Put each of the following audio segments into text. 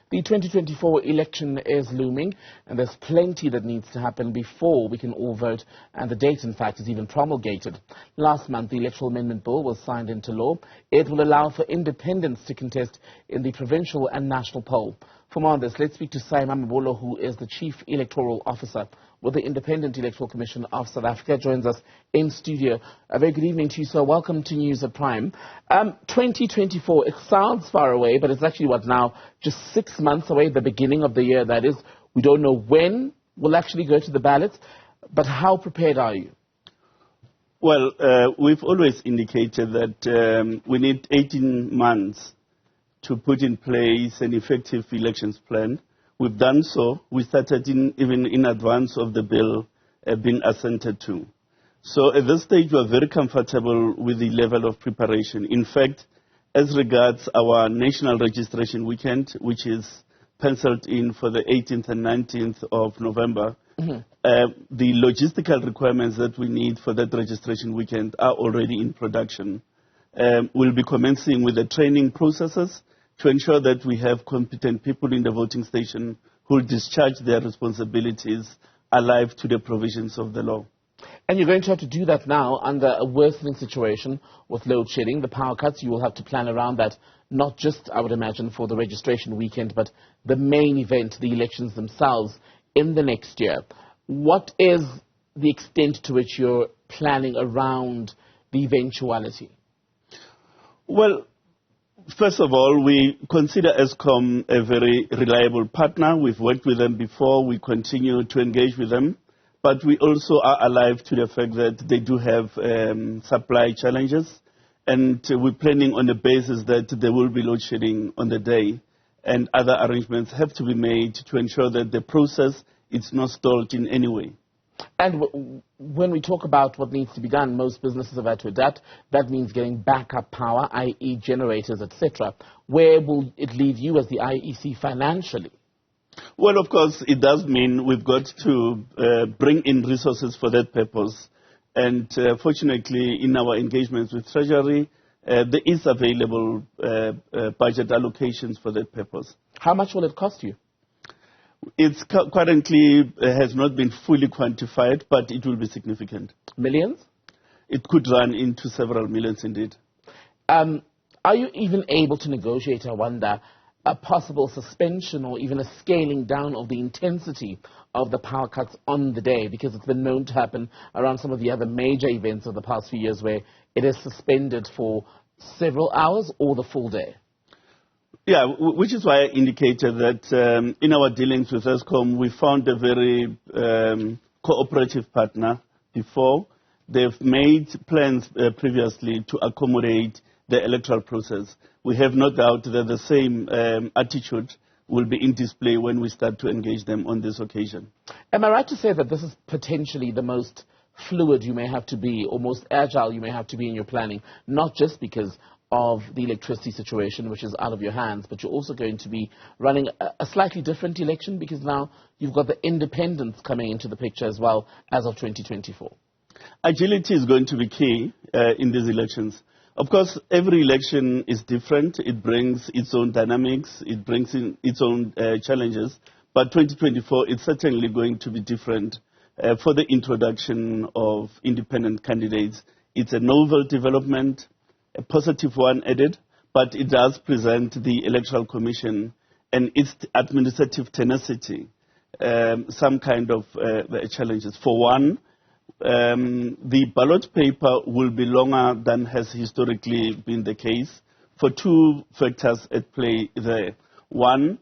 The 2024 election is looming, and there's plenty that needs to happen before we can all vote, and the date, in fact, is even promulgated. Last month, the Electoral Amendment Bill was signed into law. It will allow for independents to contest in the provincial and national poll. For more on this, let's speak to Mamabolo, who is the Chief Electoral Officer with the Independent Electoral Commission of South Africa, joins us in studio. A very good evening to you, sir. Welcome to News at Prime. 2024, it sounds far away, but it's actually, now, just 6 months away, the beginning of the year, that is. We don't know when we'll actually go to the ballots, but how prepared are you? Well, we've always indicated that we need 18 months to put in place an effective elections plan. We've done so. We started even in advance of the bill being assented to. So at this stage, we are very comfortable with the level of preparation. In fact, as regards our national registration weekend, which is penciled in for the 18th and 19th of November, the logistical requirements that we need for that registration weekend are already in production. We'll be commencing with the training processes to ensure that we have competent people in the voting station who will discharge their responsibilities alive to the provisions of the law. And you're going to have to do that now under a worsening situation with load shedding, the power cuts. You will have to plan around that, not just, I would imagine, for the registration weekend, but the main event, the elections themselves, in the next year. What is the extent to which you're planning around the eventuality? Well, first of all, we consider Eskom a very reliable partner. We've worked with them before. We continue to engage with them. But we also are alive to the fact that they do have supply challenges. And we're planning on the basis that there will be load shedding on the day. And other arrangements have to be made to ensure that the process is not stalled in any way. And when we talk about what needs to be done, most businesses have had to adapt. That means getting backup power, i.e. generators, etc. Where will it leave you as the IEC financially? Well, of course, it does mean we've got to bring in resources for that purpose. And fortunately, in our engagements with Treasury, there is available budget allocations for that purpose. How much will it cost you? It's currently has not been fully quantified, but it will be significant. Millions? It could run into several millions indeed. Are you even able to negotiate, I wonder, a possible suspension or even a scaling down of the intensity of the power cuts on the day? Because it's been known to happen around some of the other major events of the past few years where it is suspended for several hours or the full day. Yeah, which is why I indicated that in our dealings with Eskom, we found a very cooperative partner before. They've made plans previously to accommodate the electoral process. We have no doubt that the same attitude will be in display when we start to engage them on this occasion. Am I right to say that this is potentially the most fluid you may have to be, or most agile you may have to be in your planning, not just because of the electricity situation, which is out of your hands, but you're also going to be running a slightly different election because now you've got the independents coming into the picture as well as of 2024. Agility is going to be key in these elections. Of course, every election is different. It brings its own dynamics. It brings in its own challenges. But 2024 is certainly going to be different for the introduction of independent candidates. It's a novel development, a positive one added, but it does present the Electoral Commission and its administrative tenacity some kind of challenges. For one, the ballot paper will be longer than has historically been the case for two factors at play there. One,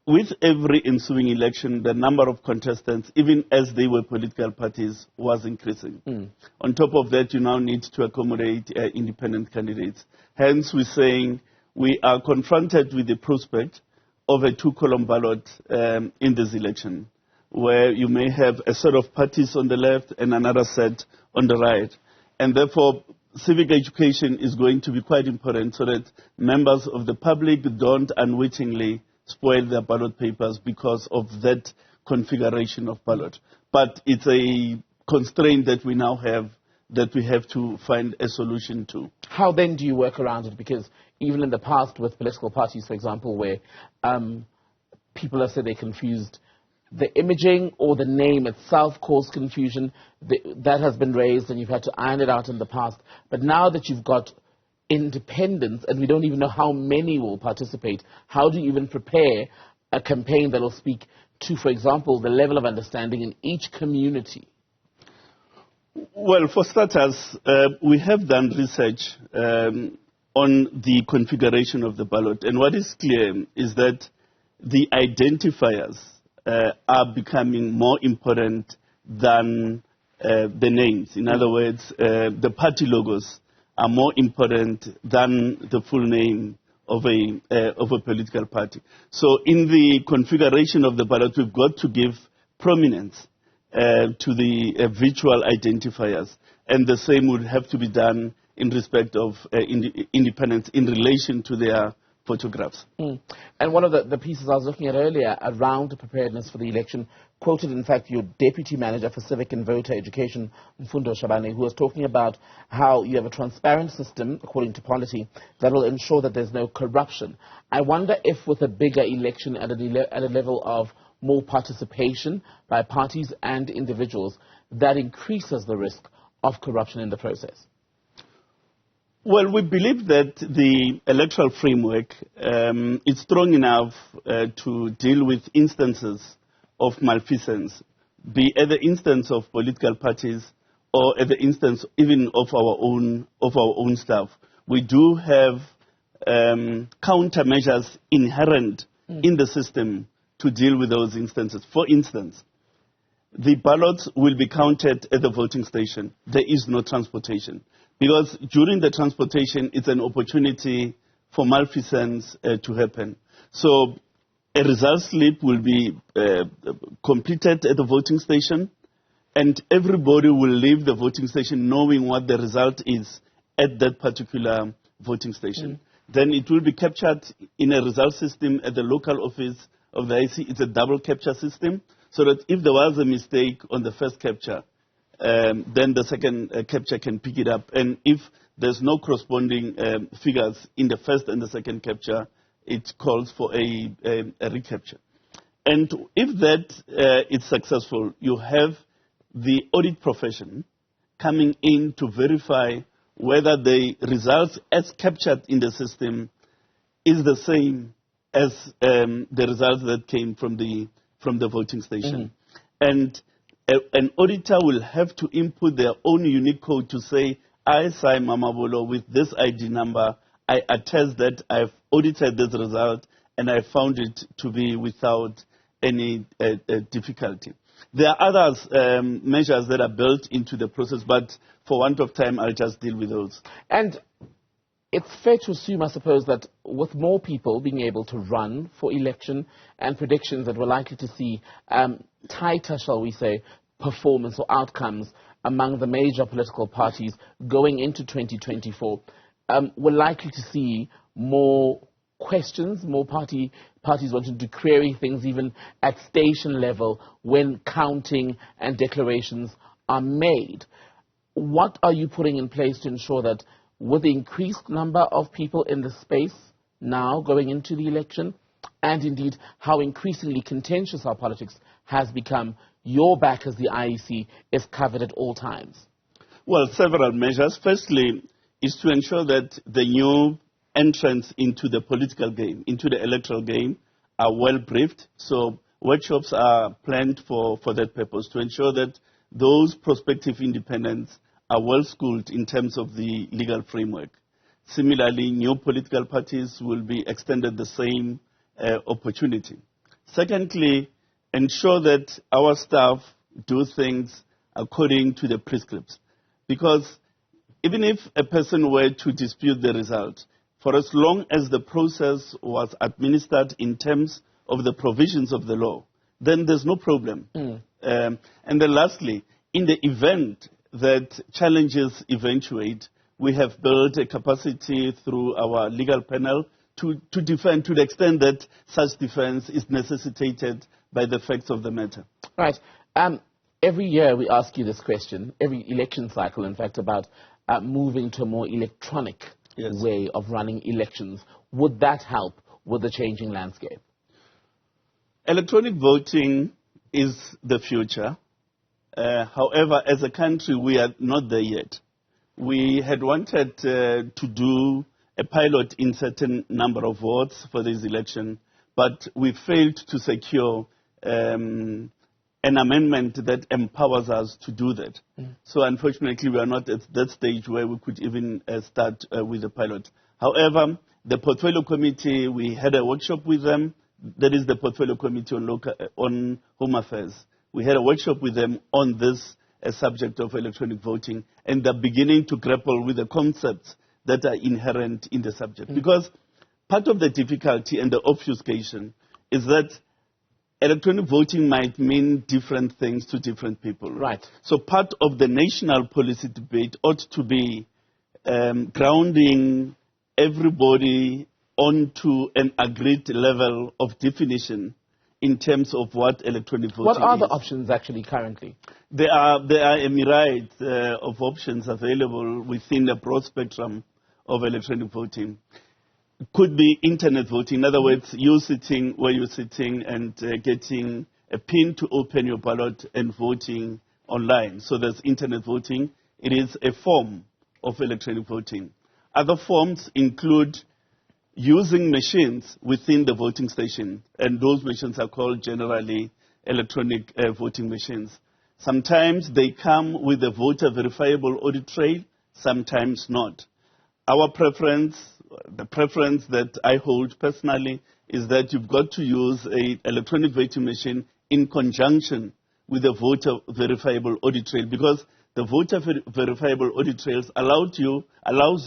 with every ensuing election, the number of contestants, even as they were political parties, was increasing. On top of that, you now need to accommodate independent candidates. Hence, we're saying we are confronted with the prospect of a two-column ballot in this election, where you may have a set of parties on the left and another set on the right. And therefore, civic education is going to be quite important so that members of the public don't unwittingly spoil their ballot papers because of that configuration of ballot. But it's a constraint that we now have that we have to find a solution to. How then do you work around it? Because even in the past with political parties, for example, where people have said they confused. The imaging or the name itself caused confusion. That has been raised, and you've had to iron it out in the past. But now that you've got independents, and we don't even know how many will participate, how do you even prepare a campaign that will speak to, for example, the level of understanding in each community? Well, for starters, we have done research on the configuration of the ballot. And what is clear is that the identifiers are becoming more important than the names. In other words, the party logos are more important than the full name of a political party. So in the configuration of the ballot, we've got to give prominence to the virtual identifiers. And the same would have to be done in respect of independence in relation to their photographs. And one of the pieces I was looking at earlier around preparedness for the election quoted, in fact, your Deputy Manager for Civic and Voter Education, Mfundo Shabane, who was talking about how you have a transparent system, according to policy, that will ensure that there's no corruption. I wonder if with a bigger election at a level of more participation by parties and individuals, that increases the risk of corruption in the process. Well, we believe that the electoral framework is strong enough to deal with instances of malfeasance, be at the instance of political parties or at the instance even of our own staff. We do have countermeasures inherent in the system to deal with those instances. For instance, the ballots will be counted at the voting station. There is no transportation. Because during the transportation, it's an opportunity for malfeasance to happen. So a result slip will be completed at the voting station, and everybody will leave the voting station knowing what the result is at that particular voting station. Then it will be captured in a result system at the local office of the IC. It's a double capture system, so that if there was a mistake on the first capture, then the second capture can pick it up. And if there's no corresponding figures in the first and the second capture, it calls for a recapture. And if that is successful, you have the audit profession coming in to verify whether the results as captured in the system is the same as the results that came from the voting station. And an auditor will have to input their own unique code to say, I sign Mamabolo with this ID number. I attest that I've audited this result and I found it to be without any difficulty. There are other measures that are built into the process, but for want of time, I'll just deal with those. And it's fair to assume, I suppose, that with more people being able to run for election and predictions that we're likely to see tighter, shall we say, performance or outcomes among the major political parties going into 2024, we're likely to see more questions, more parties wanting to query things even at station level when counting and declarations are made. What are you putting in place to ensure that with the increased number of people in the space now going into the election, and indeed how increasingly contentious our politics has become, your back as the IEC is covered at all times? Well, several measures. Firstly, is to ensure that the new entrants into the political game, into the electoral game, are well briefed. So workshops are planned for that purpose, to ensure that those prospective independents are well schooled in terms of the legal framework. Similarly, new political parties will be extended the same opportunity. Secondly, ensure that our staff do things according to the prescripts. Because even if a person were to dispute the result, for as long as the process was administered in terms of the provisions of the law, then there's no problem. And then lastly, in the event that challenges eventuate, we have built a capacity through our legal panel to defend to the extent that such defense is necessitated by the facts of the matter. Right. Every year we ask you this question, every election cycle, in fact, about moving to a more electronic way of running elections. Would that help with the changing landscape? Electronic voting is the future. However, as a country, we are not there yet. We had wanted to do a pilot in certain number of wards for this election, but we failed to secure an amendment that empowers us to do that. So unfortunately, we are not at that stage where we could even start with the pilot. However, the Portfolio Committee, we had a workshop with them. That is the Portfolio Committee on Home Affairs. We had a workshop with them on this subject of electronic voting, and they're beginning to grapple with the concepts that are inherent in the subject. Because part of the difficulty and the obfuscation is that electronic voting might mean different things to different people. Right. So part of the national policy debate ought to be grounding everybody onto an agreed level of definition in terms of what electronic voting is. What are the options actually currently? There are a myriad of options available within the broad spectrum of electronic voting. Could be internet voting. In other words, you sitting where you're sitting and getting a pin to open your ballot and voting online. So there's internet voting. It is a form of electronic voting. Other forms include using machines within the voting station, and those machines are called generally electronic voting machines. Sometimes they come with a voter verifiable audit trail, sometimes not. Our preference, the preference that I hold personally, is that you've got to use an electronic voting machine in conjunction with a voter verifiable audit trail, because the voter verifiable audit trails allows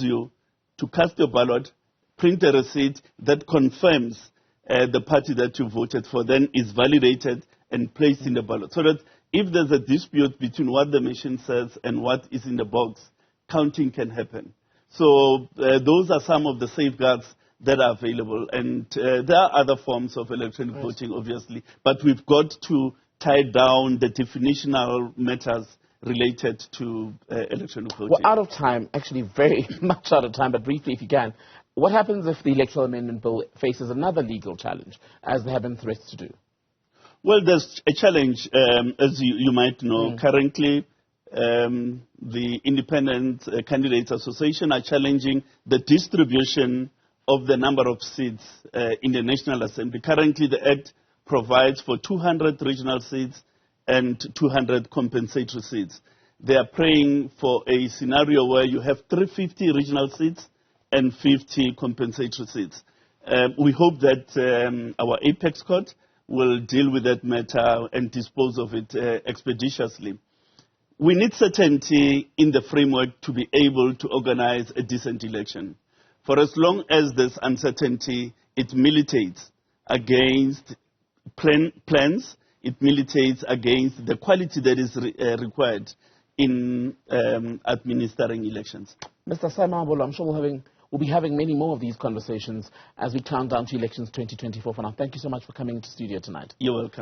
you to cast your ballot, print a receipt that confirms the party that you voted for, then is validated and placed in the ballot. So that if there's a dispute between what the machine says and what is in the box, counting can happen. So those are some of the safeguards that are available. And there are other forms of electronic voting, obviously, but we've got to tie down the definitional matters related to electronic voting. We're out of time, actually very much out of time, but briefly if you can. What happens if the Electoral Amendment Bill faces another legal challenge, as there have been threats to do? Well, there's a challenge, as you might know. Currently, the Independent Candidates Association are challenging the distribution of the number of seats in the National Assembly. Currently, the Act provides for 200 regional seats and 200 compensatory seats. They are praying for a scenario where you have 350 regional seats and 50 compensatory seats. We hope that our Apex Court will deal with that matter and dispose of it expeditiously. We need certainty in the framework to be able to organize a decent election. For as long as there's uncertainty, it militates against plans, it militates against the quality that is required in administering elections. Mr. Mamabolo, I'm sure we'll be having many more of these conversations as we count down to elections 2024 for now. Thank you so much for coming to studio tonight. You're welcome.